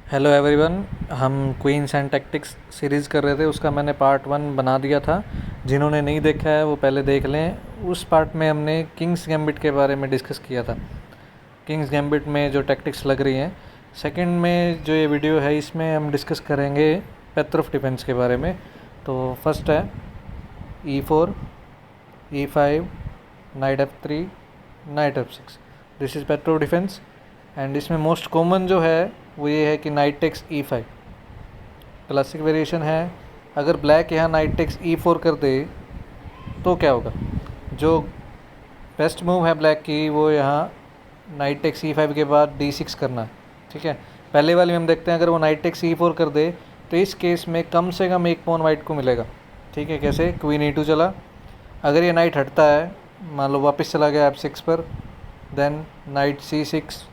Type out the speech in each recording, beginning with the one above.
Hello everyone. हम queen's and tactics series कर रहे थे, उसका मैंने पार्ट 1 बना दिया था। जिन्होंने नहीं देखा है वो पहले देख लें। उस पार्ट में हमने किंग्स गैम्बिट के बारे में डिस्कस किया था। किंग्स गैम्बिट में जो टैक्टिक्स लग रही हैं, सेकंड में जो ये वीडियो है इसमें हम डिस्कस करेंगे पेथ ऑफ डिफेंस के बारे में। तो फर्स्ट है E4, E5, knight F3, knight F6। This is faith of defence. And इसमें मोस्ट कॉमन जो है वो ये है कि night takes E5 classic variation है। अगर ब्लैक यहाँ नाइट टेक्स E4 कर दे तो क्या होगा? जो बेस्ट मूव है ब्लैक की वो यहाँ नाइट टेक्स E5 के बाद D6 करना है। ठीक है, पहले वाली में हम देखते हैं अगर वो नाइट टेक्स E4 कर दे तो इस केस में कम से कम एक पॉन वाइट को मिलेगा। ठीक है, कैसे? क्वीन E2 चला, अगर ये नाइट हटता है, मान लो वापस चला गया F6 पर, देन नाइट C6,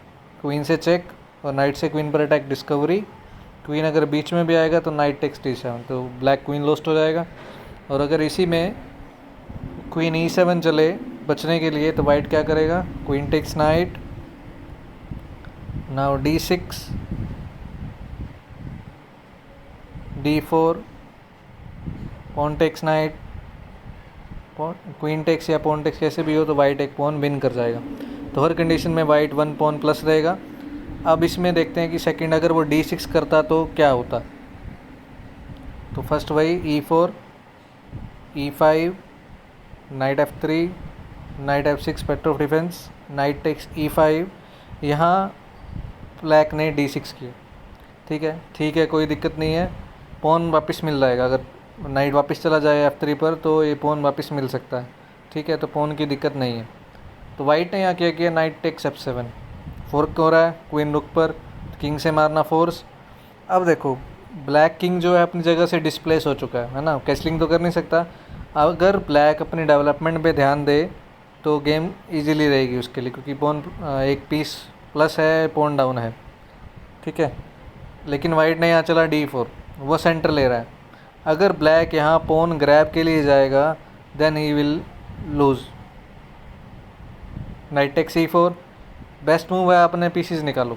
क्वीन से चेक और नाइट से क्वीन पर अटैक डिस्कवरी। क्वीन अगर बीच में भी आएगा तो नाइट टेक्स D7, तो ब्लैक क्वीन लॉस्ट हो जाएगा। और अगर इसी में क्वीन E7 चले बचने के लिए तो वाइट क्या करेगा? Queen takes knight, now D6, D4, pawn takes knight, queen takes या पॉन टेक्स कैसे भी हो तो वाइट एक पॉन विन कर जाएगा। तो हर कंडीशन में वाइट 1 पॉन प्लस रहेगा। अब इसमें देखते हैं कि सेकंड अगर वो D6 करता तो क्या होता। तो फर्स्ट वही E4, E5, knight F3, knight F6 Petroff defence, knight takes E5। यहाँ ब्लैक ने D6 किया। ठीक है, कोई दिक्कत नहीं है, पॉन वापस मिल जाएगा। अगर नाइट वापस चला जाए F3 पर तो ये पॉन वापस मिल सकता है। ठीक है, तो पॉन की दिक्कत नहीं है। तो वाइट ने यहाँ क्या किया? नाइट टेक्स F7, फोर्क हो रहा है क्वीन रुक पर, किंग से मारना फोर्स। अब देखो ब्लैक किंग जो है अपनी जगह से डिस्प्लेस हो चुका है ना, कैसलिंग तो कर नहीं सकता। अगर ब्लैक अपनी डेवलपमेंट पे ध्यान दे तो गेम इजीली रहेगी उसके लिए, क्योंकि पॉन एक पीस प्लस है, पॉन डाउन है। ठीक है, लेकिन वाइट ने यहाँ चला D4, वो सेंटर ले रहा है। अगर ब्लैक यहाँ पॉन ग्रैब के लिए जाएगा then he will lose. Knight takes E4, best move है, अपने पीसीज निकालो,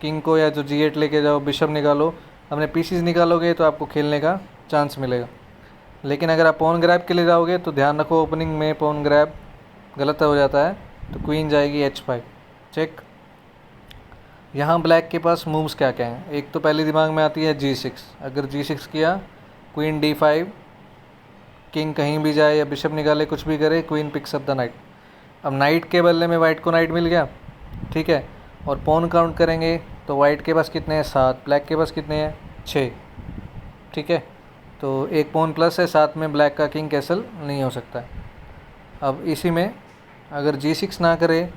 किंग को या जो G8 लेके जाओ, बिशप निकालो, अपने पीसीज निकालोगे तो आपको खेलने का चांस मिलेगा। लेकिन अगर आप पॉन ग्रैब के लिए जाओगे तो ध्यान रखो ओपनिंग में पॉन ग्रैब गलत हो जाता है, तो क्वीन जाएगी H5 चेक। यहाँ ब्लैक के पास मूव्स क्या क्या हैं? एक तो पहले दिमाग में आती है G6, अगर G6 किया, क्वीन D5, किंग कहीं भी जाए या बिशप निकाले कुछ भी करे, queen pics up the night. अब नाइट के बदले में वाइट को नाइट मिल गया। ठीक है, और पॉन काउंट करेंगे तो वाइट के पास कितने हैं? 7, ब्लैक के पास कितने हैं? 6। ठीक है, तो एक पॉन प्लस है, साथ में ब्लैक का किंग कैसल नहीं हो सकता है। अब इसी में अगर G6 ना करे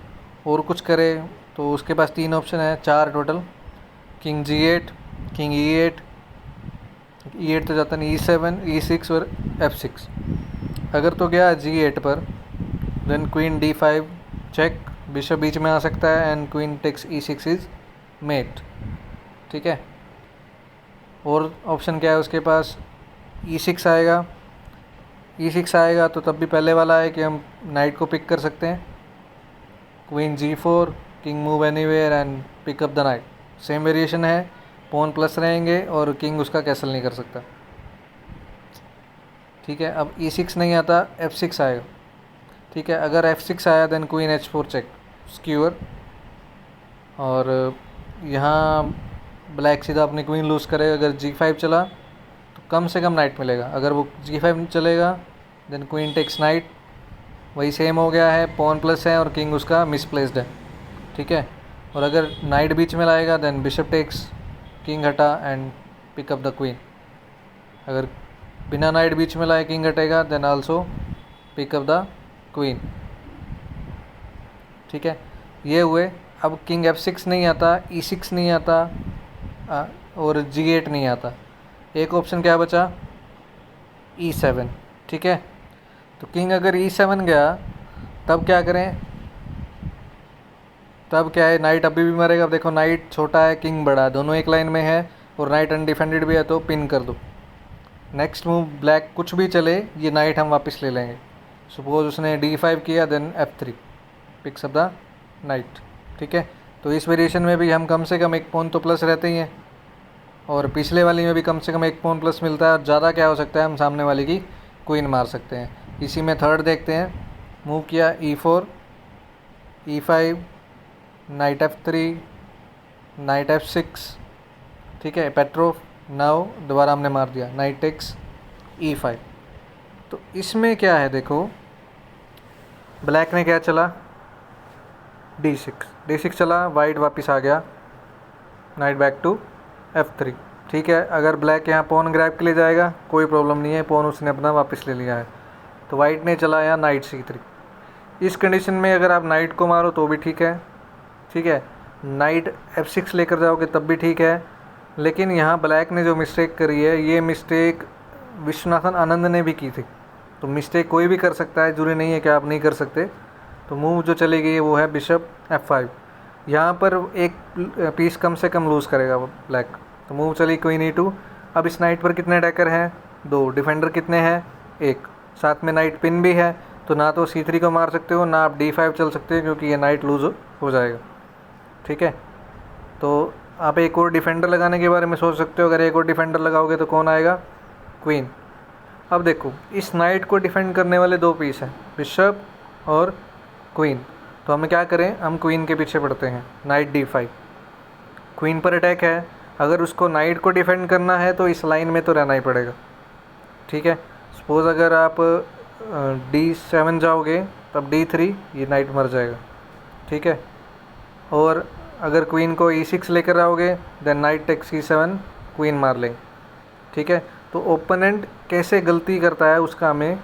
और कुछ करे तो उसके पास 3 ऑप्शन है, 4 total, king G8, king E8, E8 तो जाता नहीं, E7, E6 और F6। अगर तो गया G8 पर, then queen D5 check, bishop बीच में आ सकता है and queen takes E6 is mate. ठीक है, और ऑप्शन क्या है उसके पास? E6 आएगा। E6 आएगा तो तब भी पहले वाला है कि हम नाइट को पिक कर सकते हैं, queen G4, king move anywhere and pick up the knight. Same variation है, पॉन प्लस रहेंगे और किंग उसका कैसल नहीं कर सकता। ठीक है, अब E6 नहीं आता, F6 आएगा। ठीक है, अगर F6 आया then queen H4 check, square. और यहाँ ब्लैक सीधा अपनी क्वीन लूज़ करेगा। अगर G5 चला तो कम से कम नाइट मिलेगा। अगर वो G5 चलेगा देन क्वीन टेक्स नाइट, वही सेम हो गया है, पॉन प्लस है और किंग उसका मिसप्लेस्ड है। ठीक है, और अगर नाइट बीच में लाएगा देन बिशप टेक्स, किंग हटा and pick up the queen. अगर बिना नाइट बीच में लाए किंग हटेगा then also pick up the queen. ठीक है, ये हुए। अब किंग F6 नहीं आता, E6 नहीं आता और G8 नहीं आता। एक ऑप्शन क्या बचा? E7। ठीक है, तो किंग अगर E7 गया तब क्या करें? तब क्या है, नाइट अभी भी मरेगा। अब देखो नाइट छोटा है, किंग बड़ा है, दोनों एक लाइन में है और नाइट अनडिफेंडेड भी है, तो पिन कर दो। नेक्स्ट मूव ब्लैक कुछ भी चले, ये नाइट हम वापस ले लेंगे। सपोज उसने D5 किया then F3 picks up the knight. ठीक है, तो इस वेरिएशन में भी हम कम से कम एक पॉन तो प्लस रहते ही हैं। और पिछले वाली में भी कम से कम एक पॉन प्लस मिलता है, और ज़्यादा क्या हो सकता है, हम सामने वाली की क्वीन मार सकते हैं। इसी में थर्ड देखते हैं। मूव किया E4, E5, knight F3, knight F6, ठीक है, पेट्रोफ। नाउ दोबारा हमने मार दिया नाइट टेक्स E5। तो इसमें क्या है, देखो ब्लैक ने क्या चला, D6 चला, वाइट वापस आ गया, नाइट बैक टू F3, ठीक है। अगर ब्लैक यहाँ पॉन ग्रैब के लिए जाएगा कोई प्रॉब्लम नहीं है, पॉन उसने अपना वापस ले लिया है। तो वाइट ने चलाया नाइट C3। इस कंडीशन में अगर आप नाइट को मारो तो भी ठीक है, ठीक है, नाइट F6 लेकर जाओगे तब भी ठीक है। लेकिन यहाँ ब्लैक ने जो मिस्टेक करी है, ये मिस्टेक विश्वनाथन आनंद ने भी की थी। तो मिस्टेक कोई भी कर सकता है, जरूरी नहीं है कि आप नहीं कर सकते। तो मूव जो चली गई है वो है बिशप F5। यहाँ पर एक पीस कम से कम लूज़ करेगा वो ब्लैक। तो मूव चली क्वीन E2। अब इस नाइट पर कितने अटैकर हैं, 2। डिफेंडर कितने हैं, 1। साथ में नाइट पिन भी है, तो ना तो C3 को मार सकते हो, ना आप D5 चल सकते हो, क्योंकि ये नाइट लूज़ हो जाएगा, ठीक है। तो आप एक और डिफेंडर लगाने के बारे में सोच सकते हो। अगर एक और डिफेंडर लगाओगे तो कौन आएगा, क्वीन। अब देखो इस नाइट को डिफेंड करने वाले 2 पीस हैं, बिशप और क्वीन। तो हमें क्या करें, हम क्वीन के पीछे पड़ते हैं, नाइट D5। क्वीन पर अटैक है, अगर उसको नाइट को डिफेंड करना है तो इस लाइन में तो रहना ही पड़ेगा, ठीक है। सपोज़ अगर आप D7 जाओगे तब D3, ये नाइट मर जाएगा, ठीक है। और अगर क्वीन को E6 लेकर आओगे then knight takes C7, queen मार लेंगे, ठीक है। तो ओपोनेंट कैसे गलती करता है उसका हमें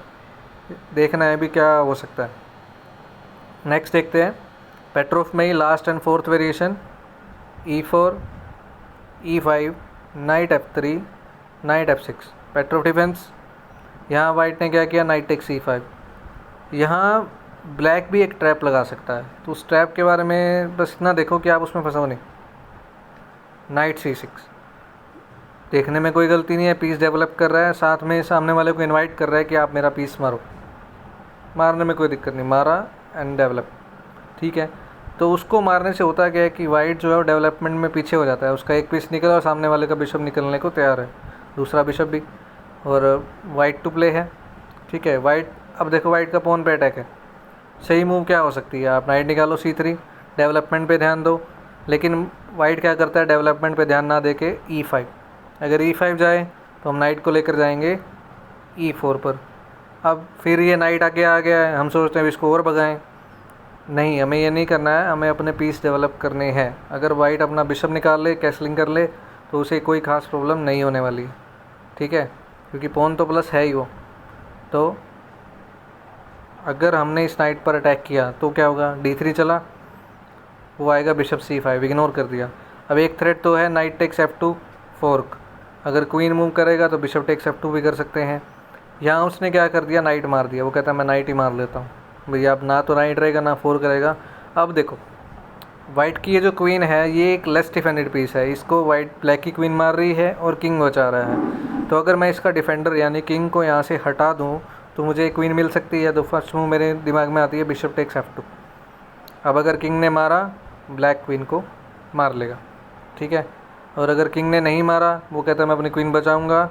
देखना है भी, क्या हो सकता है। नेक्स्ट देखते हैं पेट्रोफ में ही last and fourth variation, E4, E5, knight F3, knight F6, Petroff defence. यहाँ वाइट ने क्या किया, नाइट टेक्स E5। यहाँ ब्लैक भी एक ट्रैप लगा सकता है, तो उस ट्रैप के बारे में बस इतना देखो कि आप उसमें फंसो नहीं। नाइट C6, देखने में कोई गलती नहीं है, पीस डेवलप कर रहा है, साथ में सामने वाले को इनवाइट कर रहा है कि आप मेरा पीस मारो। मारने में कोई दिक्कत नहीं, मारा एंड डेवलप, ठीक है। तो उसको मारने से होता क्या है कि वाइट जो है वो डेवलपमेंट में पीछे हो जाता है, उसका एक पीस निकला और सामने वाले का बिशप निकलने को तैयार है, दूसरा बिशप भी, और वाइट टू प्ले है, ठीक है। वाइट, अब देखो वाइट का पॉन पे अटैक है, सही मूव क्या हो सकती है, आप नाइट निकालो C3, डेवलपमेंट पे ध्यान दो। लेकिन वाइट क्या करता है, डेवलपमेंट पे ध्यान ना दे के E5, अगर E5 जाए तो हम नाइट को लेकर जाएंगे E4 पर। अब फिर ये नाइट आगे आ गया है, हम सोचते हैं इसको और भगाएं, नहीं, हमें ये नहीं करना है, हमें अपने पीस डेवलप करने हैं। अगर वाइट अपना बिशप निकाल ले, कैसलिंग कर ले, तो उसे कोई ख़ास प्रॉब्लम नहीं होने वाली है, ठीक है, क्योंकि पॉन तो प्लस है ही वो। तो अगर हमने इस नाइट पर अटैक किया तो क्या होगा, D3 चला, वो आएगा बिशप C5, इग्नोर कर दिया। अब एक थ्रेट तो है नाइट टेक्स F2 फोर्क, अगर क्वीन मूव करेगा तो बिशप टेक्स F2 भी कर सकते हैं। यहाँ उसने क्या कर दिया, नाइट मार दिया, वो कहता है मैं नाइट ही मार लेता हूँ। भैया अब ना तो नाइट रहेगा ना फोर करेगा। अब देखो वाइट की ये जो क्वीन है ये एक लेस डिफेंडेड पीस है, इसको वाइट ब्लैक की क्वीन मार रही है और किंग बचा रहा है। तो अगर मैं इसका डिफेंडर यानी किंग को यहाँ से हटा दूँ तो मुझे एक क्वीन मिल सकती है। तो फर्स्ट मूव मेरे दिमाग में आती है बिशप टेक्स F2। अब अगर किंग ने मारा ब्लैक क्वीन को मार लेगा, ठीक है। और अगर किंग ने नहीं मारा, वो कहता है मैं अपनी क्वीन बचाऊंगा,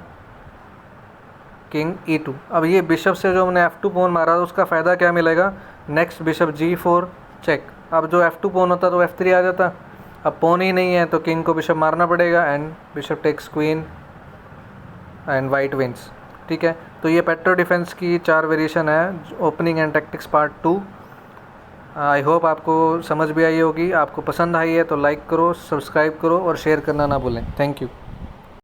किंग E2। अब ये बिशप से जो हमने F2 पॉन मारा तो उसका फ़ायदा क्या मिलेगा, नेक्स्ट बिशप G4 चेक। अब जो F2 पॉन होता तो F3 आ जाता, अब पॉन ही नहीं है तो किंग को बिशप मारना पड़ेगा and bishop takes queen and white wins, ठीक है। तो ये पेट्रो डिफेंस की 4 वेरिएशन है, opening and tactics part 2। I hope आपको समझ भी आई होगी। आपको पसंद आई है तो लाइक करो, सब्सक्राइब करो और शेयर करना ना भूलें। Thank you.